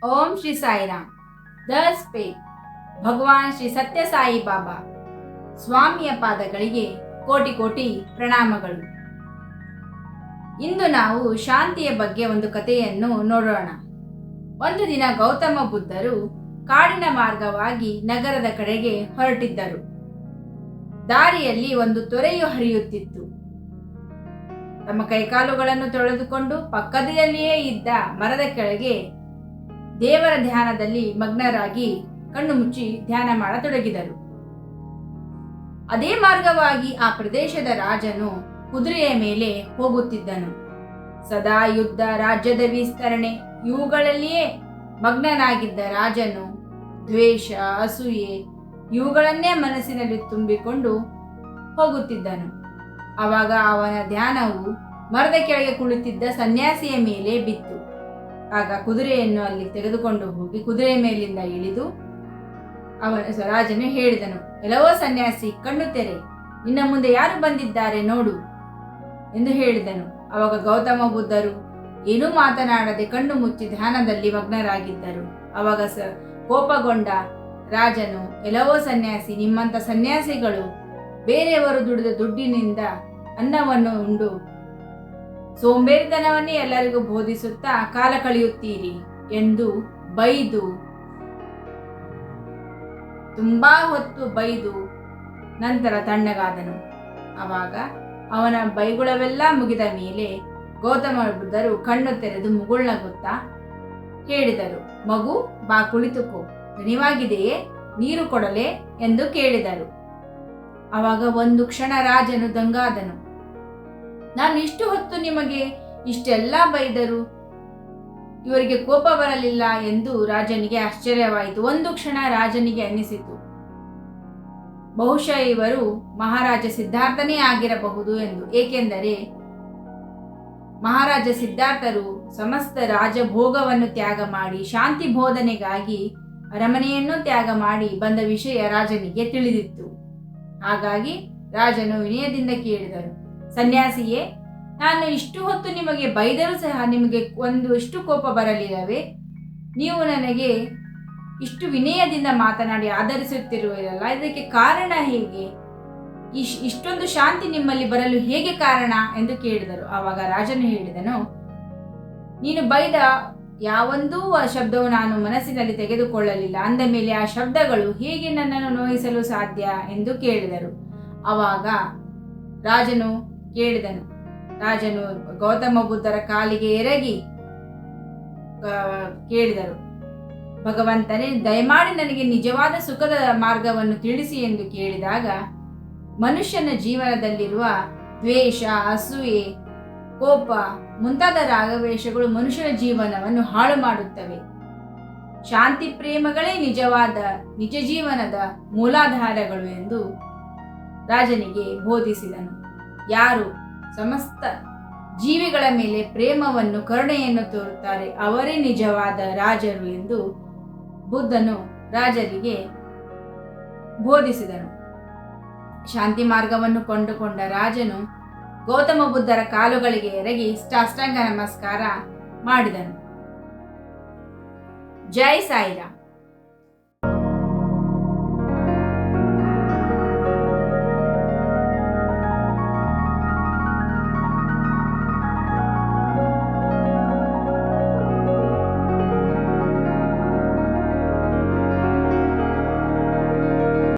Om Shri Sairam. The spake ಭಗವಾನ್ ಶ್ರೀ ಸತ್ಯ ಸಾಯಿ ಬಾಬಾ ಸ್ವಾಮಿಯ ಪಾದಗಳಿಗೆ ಕೋಟಿ ಕೋಟಿ ಪ್ರಣಾಮಗಳು. ಇಂದು ನಾವು ಶಾಂತಿಯ ಬಗ್ಗೆ ಒಂದು ಕಥೆಯನ್ನು ನೋಡೋಣ. ಒಂದು ದಿನ ಗೌತಮ ಬುದ್ಧರು ಕಾಡಿನ ಮಾರ್ಗವಾಗಿ ನಗರದ ಕಡೆಗೆ ಹೊರಟಿದ್ದರು. ದಾರಿಯಲ್ಲಿ ಒಂದು ತೊರೆಯು ಹರಿಯುತ್ತಿತ್ತು. ತಮ್ಮ ಕೈಕಾಲುಗಳನ್ನು ತೊಳೆದುಕೊಂಡು ಪಕ್ಕದಲ್ಲಿಯೇ ಇದ್ದ ಮರದ ಕೆಳಗೆ ದೇವರ ಧ್ಯಾನದಲ್ಲಿ ಮಗ್ನರಾಗಿ ಕಣ್ಣು ಮುಚ್ಚಿ ಧ್ಯಾನ ಮಾಡತೊಡಗಿದರು. ಅದೇ ಮಾರ್ಗವಾಗಿ ಆ ಪ್ರದೇಶದ ರಾಜನು ಕುದುರೆಯ ಮೇಲೆ ಹೋಗುತ್ತಿದ್ದನು. ಸದಾ ಯುದ್ಧ, ರಾಜ್ಯದ ವಿಸ್ತರಣೆ ಇವುಗಳಲ್ಲಿಯೇ ಮಗ್ನನಾಗಿದ್ದ ರಾಜನು ದ್ವೇಷ, ಅಸೂಯೆ ಇವುಗಳನ್ನೇ ಮನಸ್ಸಿನಲ್ಲಿ ತುಂಬಿಕೊಂಡು ಹೋಗುತ್ತಿದ್ದನು. ಆವಾಗ ಅವನ ಧ್ಯಾನವು ಮರದ ಕೆಳಗೆ ಕುಳಿತಿದ್ದ ಸನ್ಯಾಸಿಯ ಮೇಲೆ ಬಿತ್ತು. ಆಗ ಕುದುರೆಯನ್ನು ಅಲ್ಲಿ ತೆಗೆದುಕೊಂಡು ಹೋಗಿ ಕುದುರೆ ಮೇಲಿಂದ ಇಳಿದು ರಾಜನು ಹೇಳಿದನು, ಎಲ್ಲವೋ ಸನ್ಯಾಸಿ, ಕಣ್ಣು ತೆರೆ, ನಿನ್ನ ಮುಂದೆ ಯಾರು ಬಂದಿದ್ದಾರೆ ನೋಡು ಎಂದು ಹೇಳಿದನು. ಆವಾಗ ಗೌತಮ ಬುದ್ಧರು ಏನೂ ಮಾತನಾಡದೆ ಕಣ್ಣು ಮುಚ್ಚಿ ಧ್ಯಾನದಲ್ಲಿ ಮಗ್ನರಾಗಿದ್ದರು. ಆವಾಗ ಕೋಪಗೊಂಡ ರಾಜನು, ಎಲ್ಲವೋ ಸನ್ಯಾಸಿ, ನಿಮ್ಮಂಥ ಸನ್ಯಾಸಿಗಳು ಬೇರೆಯವರು ದುಡಿದ ದುಡ್ಡಿನಿಂದ ಅನ್ನವನ್ನು ಉಂಡು ಸೋಂಬೇರಿತನವನ್ನೇ ಎಲ್ಲರಿಗೂ ಬೋಧಿಸುತ್ತಾ ಕಾಲ ಕಳೆಯುತ್ತೀರಿ ಎಂದು ಬೈದು, ತುಂಬಾ ಹೊತ್ತು ಬೈದು ನಂತರ ತಣ್ಣಗಾದನು. ಆವಾಗ ಅವನ ಬೈಗುಳವೆಲ್ಲ ಮುಗಿದ ಮೇಲೆ ಗೌತಮ ಬುದ್ಧರು ಕಣ್ಣು ತೆರೆದು ಮುಗುಳ್ನಗುತ್ತಾ ಹೇಳಿದರು, ಮಗು, ಬಾ ಕುಳಿತುಕೋ, ದಣಿವಾಗಿದೆಯೇ, ನೀರು ಕೊಡಲೇ ಎಂದು ಕೇಳಿದರು. ಆವಾಗ ಒಂದು ಕ್ಷಣ ರಾಜನು ದಂಗಾದನು. ನಾನು ಇಷ್ಟು ಹೊತ್ತು ನಿಮಗೆ ಇಷ್ಟೆಲ್ಲ ಬೈದರು, ಇವರಿಗೆ ಕೋಪ ಬರಲಿಲ್ಲ ಎಂದು ರಾಜನಿಗೆ ಆಶ್ಚರ್ಯವಾಯಿತು. ಒಂದು ಕ್ಷಣ ರಾಜನಿಗೆ ಅನ್ನಿಸಿತು, ಬಹುಶಃ ಇವರು ಮಹಾರಾಜ ಸಿದ್ಧಾರ್ಥನೇ ಆಗಿರಬಹುದು ಎಂದು. ಏಕೆಂದರೆ ಮಹಾರಾಜ ಸಿದ್ಧಾರ್ಥರು ಸಮಸ್ತ ರಾಜಭೋಗವನ್ನು ತ್ಯಾಗ ಮಾಡಿ ಶಾಂತಿ ಬೋಧನೆಗಾಗಿ ಅರಮನೆಯನ್ನು ತ್ಯಾಗ ಮಾಡಿ ಬಂದ ವಿಷಯ ರಾಜನಿಗೆ ತಿಳಿದಿತ್ತು. ಹಾಗಾಗಿ ರಾಜನು ವಿನಯದಿಂದ ಕೇಳಿದರು, ಸನ್ಯಾಸಿಯೇ, ನಾನು ಇಷ್ಟು ಹೊತ್ತು ನಿಮಗೆ ಬೈದರೂ ಸಹ ನಿಮಗೆ ಇಷ್ಟು ಕೋಪ ಬರಲಿಲ್ಲವೇ? ನೀವು ನನಗೆ ಇಷ್ಟು ವಿನಯದಿಂದ ಮಾತನಾಡಿ ಆಧರಿಸುತ್ತಿರುವಿರಲ್ಲ, ಇದಕ್ಕೆ ಕಾರಣ ಹೇಗೆ? ಇಷ್ಟೊಂದು ಶಾಂತಿ ನಿಮ್ಮಲ್ಲಿ ಬರಲು ಹೇಗೆ ಕಾರಣ ಎಂದು ಕೇಳಿದರು. ಆವಾಗ ರಾಜನು ಹೇಳಿದನು, ನೀನು ಬೈದ ಯಾವೊಂದೂ ಶಬ್ದವು ನಾನು ಮನಸ್ಸಿನಲ್ಲಿ ತೆಗೆದುಕೊಳ್ಳಲಿಲ್ಲ. ಅಂದ ಮೇಲೆ ಆ ಶಬ್ದಗಳು ಹೇಗೆ ನನ್ನನ್ನು ನೋಯಿಸಲು ಸಾಧ್ಯ ಎಂದು ಕೇಳಿದರು. ಆವಾಗ ರಾಜನು ಗೌತಮ ಬುದ್ಧರ ಕಾಲಿಗೆ ಎರಗಿ ಕೇಳಿದರು, ಭಗವಂತನೇ, ದಯಮಾಡಿ ನನಗೆ ನಿಜವಾದ ಸುಖದ ಮಾರ್ಗವನ್ನು ತಿಳಿಸಿ ಎಂದು ಕೇಳಿದಾಗ, ಮನುಷ್ಯನ ಜೀವನದಲ್ಲಿರುವ ದ್ವೇಷ, ಅಸೂಯೆ, ಕೋಪ ಮುಂತಾದ ರಾಗವೇಷಗಳು ಮನುಷ್ಯನ ಜೀವನವನ್ನು ಹಾಳು ಮಾಡುತ್ತವೆ. ಶಾಂತಿ ಪ್ರೇಮಗಳೇ ನಿಜ ಜೀವನದ ಮೂಲಾಧಾರಗಳು ಎಂದು ರಾಜನಿಗೆ ಬೋಧಿಸಿದನು. ಯಾರು ಸಮಸ್ತ ಜೀವಿಗಳ ಮೇಲೆ ಪ್ರೇಮವನ್ನು, ಕರುಣೆಯನ್ನು ತೋರುತ್ತಾರೆ ಅವರೇ ನಿಜವಾದ ರಾಜರು ಎಂದು ಬುದ್ಧನು ರಾಜರಿಗೆ ಬೋಧಿಸಿದನು. ಶಾಂತಿ ಮಾರ್ಗವನ್ನು ಕೊಂಡುಕೊಂಡ ರಾಜನು ಗೌತಮ ಬುದ್ಧರ ಕಾಲುಗಳಿಗೆ ಎರಗಿ ಸಾಷ್ಟಾಂಗ ನಮಸ್ಕಾರ ಮಾಡಿದನು. ಜೈ ಸಾಯಿರಾಮ್.